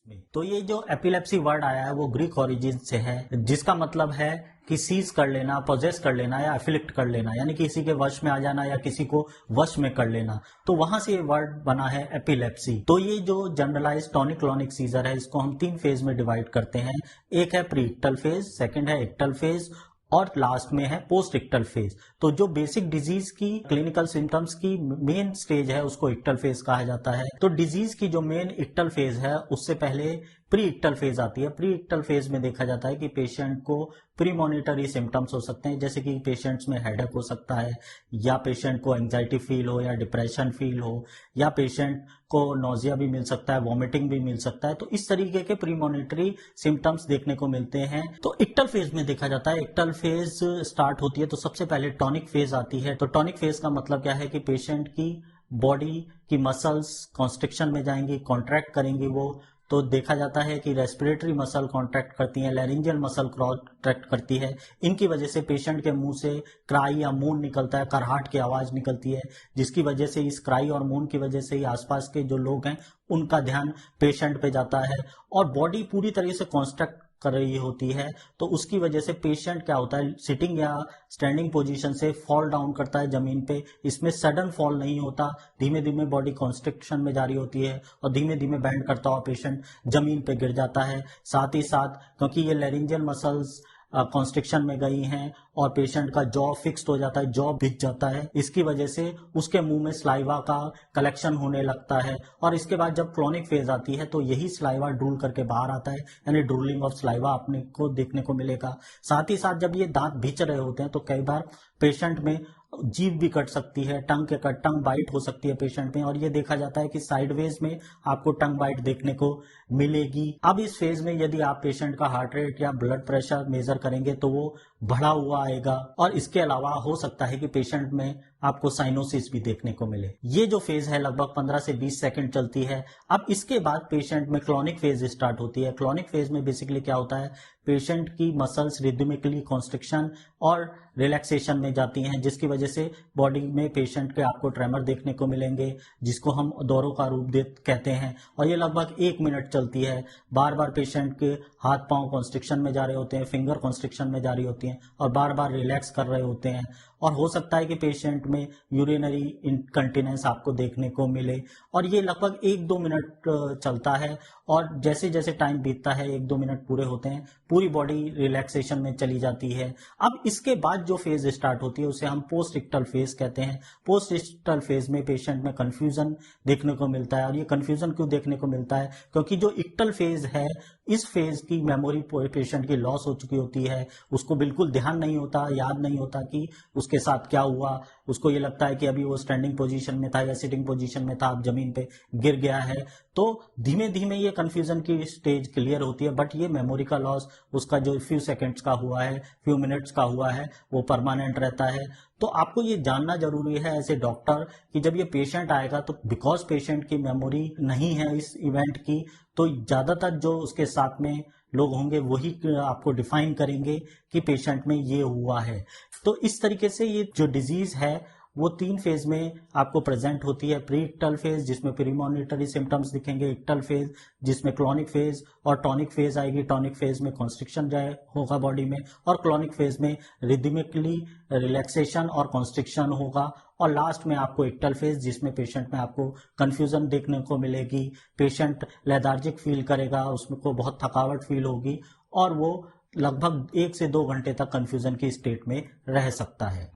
में। तो ये जो एपिलेप्सी वर्ड आया है वो ग्रीक ओरिजिन से है, जिसका मतलब है कि सीज कर लेना, पोजेस कर लेना या एफिलिक्ट कर लेना, यानी किसी के वश में आ जाना या किसी को वश में कर लेना। तो वहां से ये वर्ड बना है एपिलेप्सी। तो ये जो जनरलाइज टॉनिक क्लॉनिक सीजर है, इसको हम 3 फेज में डिवाइड करते हैं। एक है प्री इक्टल फेज, सेकंड है इक्टल फेज और लास्ट में है पोस्ट इक्टल फेज। तो जो बेसिक डिजीज की क्लिनिकल सिम्टम्स की मेन स्टेज है उसको इक्टल फेज कहा जाता है। तो डिजीज की जो मेन इक्टल फेज है उससे पहले प्री इक्टल फेज आती है। प्री इक्टल फेज में देखा जाता है कि पेशेंट को प्रीमोनिटरी सिम्टम्स हो सकते हैं, जैसे कि पेशेंट्स में हेडेक हो सकता है, या पेशेंट को एंजाइटी फील हो, या डिप्रेशन फील हो, या पेशेंट को नोजिया भी मिल सकता है, वॉमिटिंग भी मिल सकता है। तो इस तरीके के प्रीमोनिटरी सिम्टम्स देखने को मिलते हैं। तो इक्टल फेज में देखा जाता है, इक्टल फेज स्टार्ट होती है तो सबसे पहले टॉनिक फेज आती है। तो टॉनिक फेज का मतलब क्या है कि पेशेंट की बॉडी की मसल्स कॉन्स्ट्रिक्शन में जाएंगी, कॉन्ट्रैक्ट करेंगी वो। तो देखा जाता है कि रेस्पिरेटरी मसल कॉन्ट्रैक्ट करती है, लैरिंजियल मसल कॉन्ट्रैक्ट करती है। इनकी वजह से पेशेंट के मुंह से क्राई या मून निकलता है, करहाट की आवाज निकलती है, जिसकी वजह से इस क्राई और मून की वजह से ही आसपास के जो लोग हैं उनका ध्यान पेशेंट पे जाता है और बॉडी पूरी तरह से कॉन्स्ट्रक्ट कर रही होती है। तो उसकी वजह से पेशेंट क्या होता है, सिटिंग या स्टैंडिंग पोजीशन से फॉल डाउन करता है जमीन पे। इसमें सडन फॉल नहीं होता, धीमे धीमे बॉडी कॉन्स्ट्रिक्शन में जारी होती है और धीमे धीमे बैंड करता हुआ पेशेंट जमीन पे गिर जाता है। साथ ही साथ क्योंकि ये लैरिंजियल मसल्स कॉन्स्ट्रिक्शन में गई हैं और पेशेंट का जॉ फिक्स्ड हो जाता है, जॉ भिग जाता है, इसकी वजह से उसके मुंह में स्लाइवा का कलेक्शन होने लगता है। और इसके बाद जब क्लॉनिक फेज आती है तो यही स्लाइवा ड्रूल करके बाहर आता है, यानी ड्रूलिंग ऑफ स्लाइवा अपने को देखने को मिलेगा। साथ ही साथ जब ये दांत भिंच रहे होते हैं तो कई बार पेशेंट में जीभ भी कट सकती है, टंग बाइट हो सकती है पेशेंट में, और ये देखा जाता है कि साइडवेज में आपको टंग बाइट देखने को मिलेगी। अब इस फेज में यदि आप पेशेंट का हार्ट रेट या ब्लड प्रेशर मेजर करेंगे तो वो बढ़ा हुआ आएगा, और इसके अलावा हो सकता है कि पेशेंट में आपको साइनोसिस भी देखने को मिले। ये जो फेज है लगभग 15 से 20 सेकंड चलती है। अब इसके बाद पेशेंट में क्लॉनिक फेज स्टार्ट होती है। क्लॉनिक फेज में बेसिकली क्या होता है, पेशेंट की मसल्स रिदमिकली कॉन्स्ट्रिक्शन और रिलैक्सेशन में जाती हैं, जिसकी वजह से बॉडी में पेशेंट के आपको ट्रेमर देखने को मिलेंगे, जिसको हम दौरों का रूप कहते हैं, और ये लगभग 1 मिनट चलती है। बार बार पेशेंट के हाथ पांव कॉन्स्ट्रिक्शन में जा रहे होते हैं, फिंगर कॉन्स्ट्रिक्शन में जा रही होती हैं और बार बार रिलैक्स कर रहे होते हैं, और हो सकता है कि पेशेंट में यूरिनरी इनकंटिनेंस आपको देखने को मिले। और ये लगभग 1-2 मिनट चलता है, और जैसे जैसे टाइम बीतता है 1-2 मिनट पूरे होते हैं, पूरी बॉडी रिलैक्सेशन में चली जाती है। अब इसके बाद जो फेज स्टार्ट होती है उसे हम पोस्ट इक्टल फेज कहते हैं। पोस्ट इक्टल फेज में पेशेंट में कंफ्यूजन देखने को मिलता है, और ये कंफ्यूजन क्यों देखने को मिलता है, क्योंकि जो इक्टल फेज है इस फेज की मेमोरी पेशेंट की लॉस हो चुकी होती है, उसको बिल्कुल ध्यान नहीं होता, याद नहीं होता कि उसके साथ क्या हुआ। उसको ये लगता है कि अभी वो स्टैंडिंग पोजीशन में था या सिटिंग पोजीशन में था, अब जमीन पे गिर गया है। तो धीमे धीमे ये कंफ्यूजन की स्टेज क्लियर होती है, बट ये मेमोरी का लॉस उसका जो फ्यू सेकंड्स का हुआ है, फ्यू मिनट्स का हुआ है, वो परमानेंट रहता है। तो आपको ये जानना जरूरी है एज ए डॉक्टर कि जब ये पेशेंट आएगा तो बिकॉज पेशेंट की मेमोरी नहीं है इस इवेंट की, तो ज्यादातर जो उसके साथ में लोग होंगे वही आपको डिफाइन करेंगे कि पेशेंट में ये हुआ है। तो इस तरीके से ये जो डिजीज है वो 3 फेज में आपको प्रेजेंट होती है। प्री इक्टल फेज जिसमें प्रीमोनिटरी सिम्टम्स दिखेंगे, इक्टल फेज जिसमें क्लॉनिक फेज और टॉनिक फेज आएगी। टॉनिक फेज में कॉन्स्ट्रिक्शन जाए होगा बॉडी में, और क्लॉनिक फेज में रिदमिकली रिलैक्सेशन और कॉन्स्ट्रिक्शन होगा, और लास्ट में आपको इक्टल फेज जिसमें पेशेंट में आपको कंफ्यूजन देखने को मिलेगी, पेशेंट लेथार्जिक फील करेगा, उसमें को बहुत थकावट फील होगी, और वो लगभग 1 से 2 घंटे तक कंफ्यूजन की स्टेट में रह सकता है।